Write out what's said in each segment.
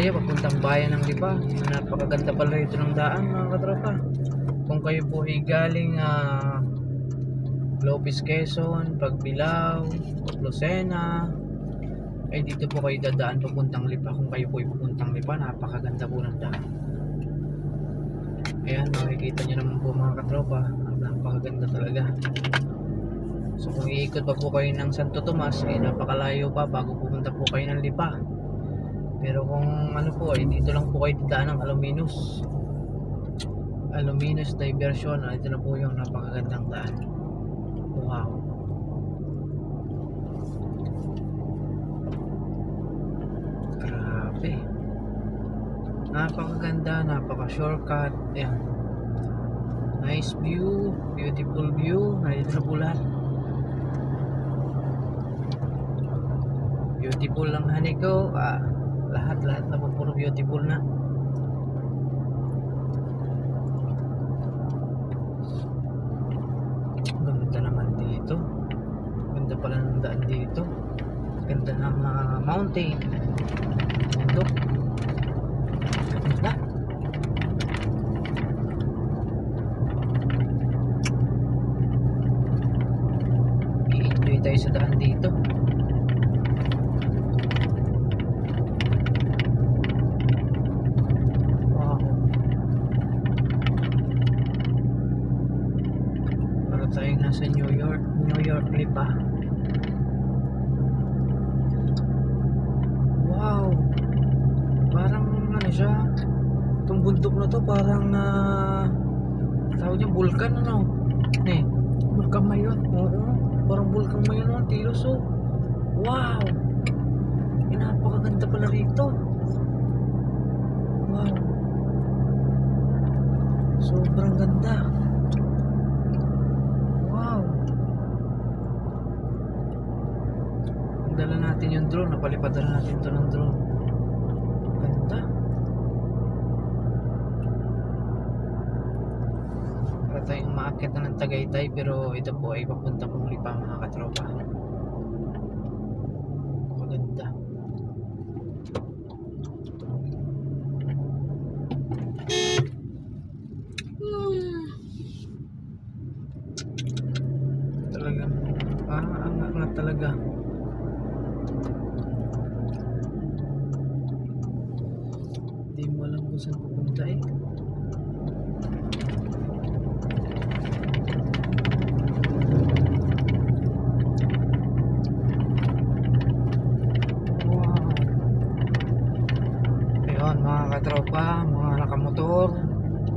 tayo papuntang bayan ng Lipa. Napakaganda pala ito ng daan, mga katropa. Kung kayo po ay galing Lopez, Quezon, Pagbilao, Lucena, ay dito po kayo dadaan papuntang Lipa. Kung kayo po ay papuntang Lipa, napakaganda po ng daan. Ayan, makikita nyo naman po, mga katropa, napakaganda talaga. So kung iikot pa po kayo ng Santo Tomas, ay napakalayo pa bago pupunta po kayo ng Lipa. Pero kung ano po, ay dito lang po kayo dadaan ng Aluminous Diversion. Ito na po yung napakagandang daan. Wow. Grabe. Napakaganda, napaka-shortcut. Ayan. Nice view, beautiful view. Nandito na po lahat. Beautiful lang honey ko. Lahat na po puro beautiful na. Ganda naman dito. Ganda pala ng daan dito. Ganda ng mountain. Bundok. Ganda. I-enjoy tayo sa daan dito. Tayo nasa New York Lipa. Wow, parang ano siya, itong bundok na to parang tawag niya bulkan, ano bulkan mayon. Oo, parang bulkan mayon, tilos. Oh, wow, napakaganda pala rito. Wow, sobrang ganda. Dala natin yung drone, napalipad na natin ito ng drone. Ganda. Para tayong maakyat na ng Tagaytay, pero ito po ay papunta pong Lipa, mga katropa. Maganda. Talaga angat talaga. Hindi mo alam kung saan pupunta eh. Wow. Ayun, mga katropa, mga nakamotor,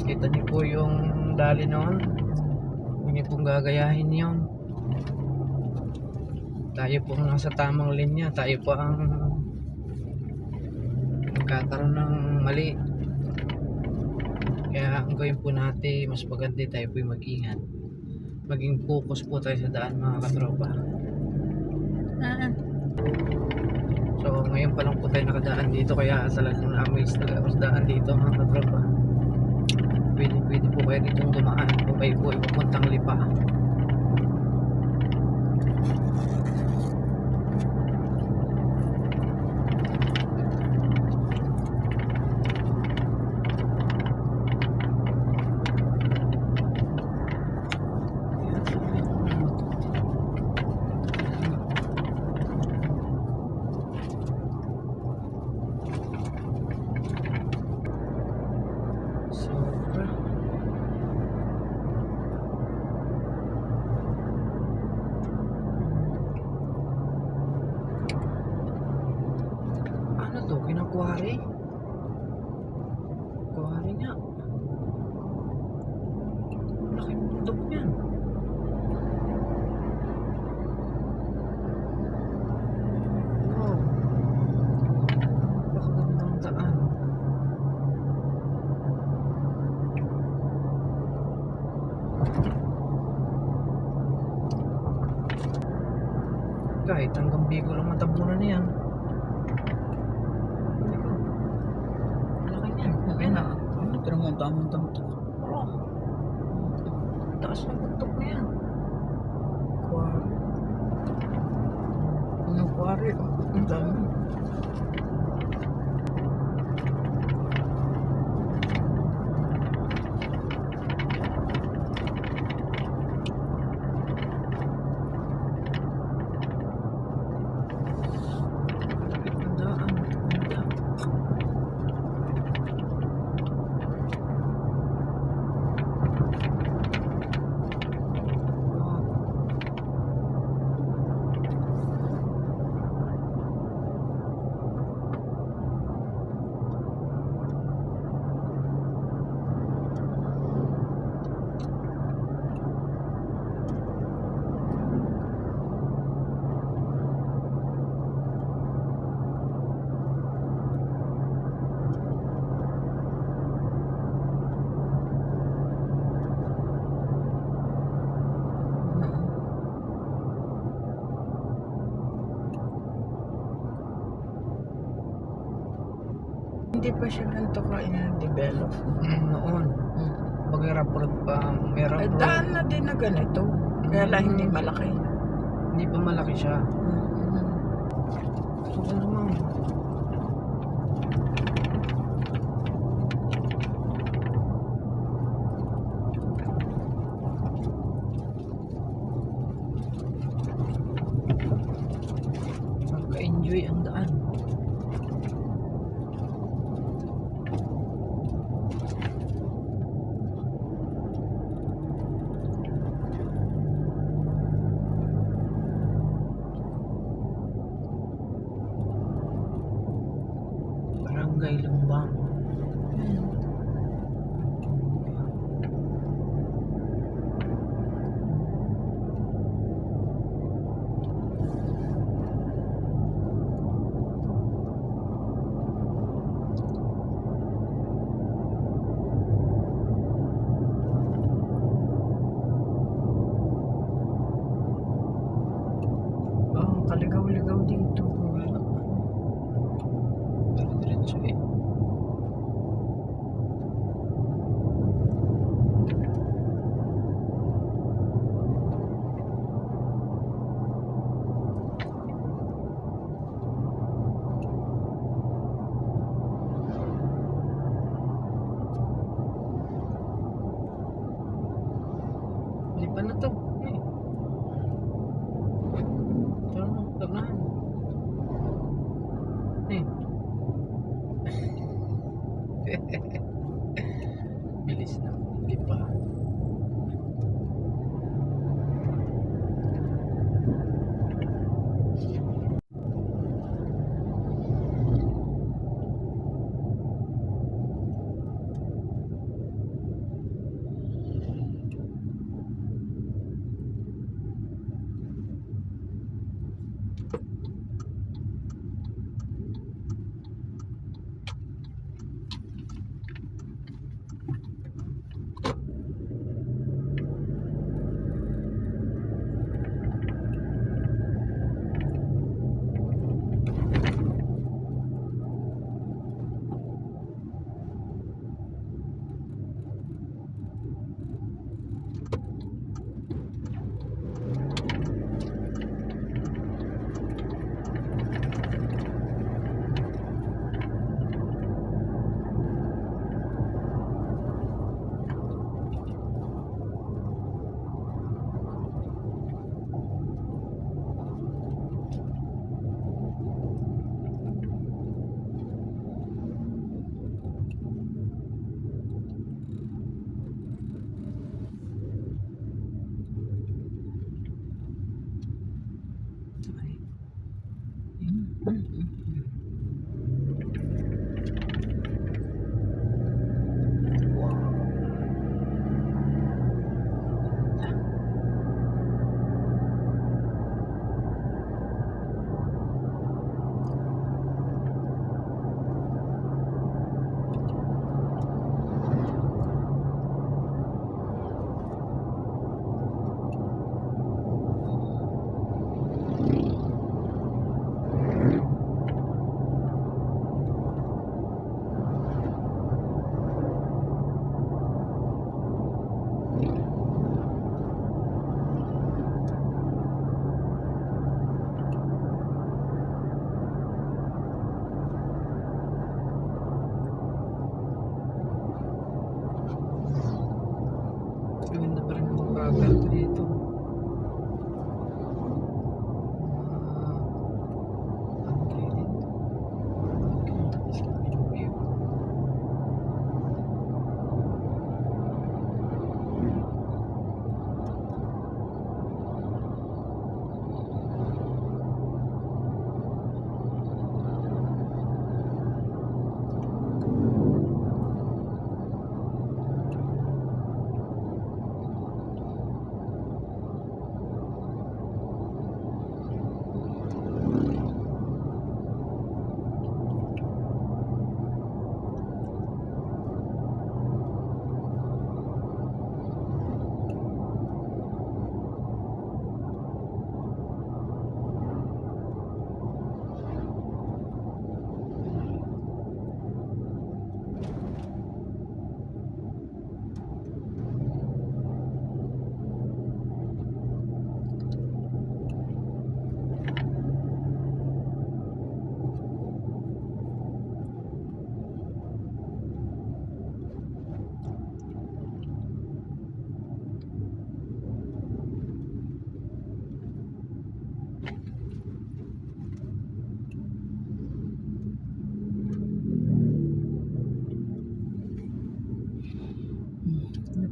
kita niyo po yung dali noon. Hindi pong gagayahin yun. Tayo po nasa tamang linya. Tayo po ang magkakaroon ng mali. Kaya ang gawin po natin, mas maganda tayo po mag-ingat. Maging focus po tayo sa daan, mga katropa. So ngayon pa lang po tayo nakadaan dito, kaya talagang na-amaze talaga sa daan dito, mga katropa. Pwede po kayo ditong dumaan kung kayo po ipapuntang Lipa. Ano to? Kinakuwari? Kuwari nga. Laking bundok yan. Wow. Napakagandang daan. Kahit hanggang Bicol ang matabunan niyan. Laki niyan. Okay na. Pero munta-munta. Oh. Taas ng bundok na yan. Kuwari. Ano kuwari? Ang dami. Hindi pa siya ganito develop. Noon. Bagay rough pa. May rough Ay, road. daan na din na ganito. Kaya lang hindi malaki. Hindi pa malaki siya. So, ano naman? Magka-enjoy ang daan. Barangay Lumbang. Kaligaw-ligaw dito. Wala. Diretso eh. Hindi pa na to. Eh. Ito na, tabnahan. Eh. Bilis na. Hindi pa.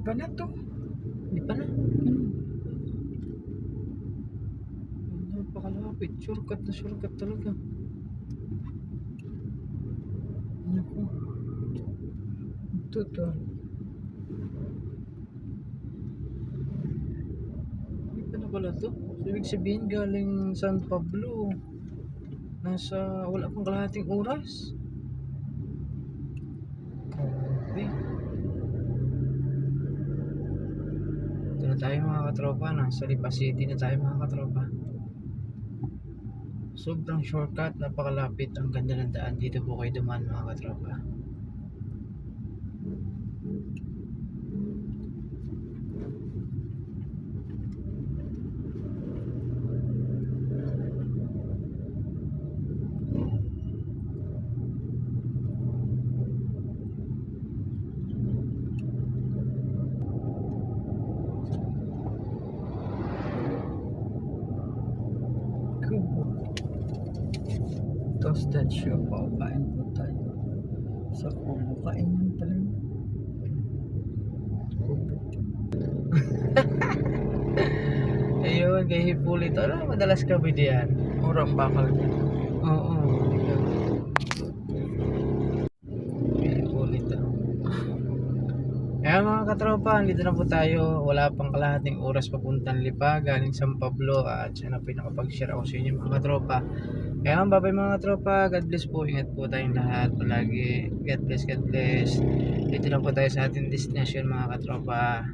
Iba na to. Hindi pa na. Hmm. Napakalapit. Shortcut talaga. Naku. Ito to. Hindi pa na pala to. Ibig sabihin galing San Pablo. Wala pang kalahating oras. Grabe. Ito na tayo mga katropa. Nasa Lipa City na tayo mga katropa. Sobrang shortcut, napakalapit. Ang ganda ng daan. Dito po kayo dumaan mga katropa. Kubo. Toasted siopaw. Kain po tayo. Sa kubo. Kainan pala. Kubo. Ayun, kay Hipulito. Ano madalas kami diyan? Murang bakal. Oo. Kay Hipulito. Kaya mga katropa, dito na po tayo. Wala pang kalahating oras papuntang Lipa, galing San Pablo. At siya na pinakapag-share ako sa inyo mga katropa. Kaya bye mga katropa. God bless po. Ingat po tayong lahat palagi. God bless, God bless. Dito na po tayo sa ating destination mga katropa.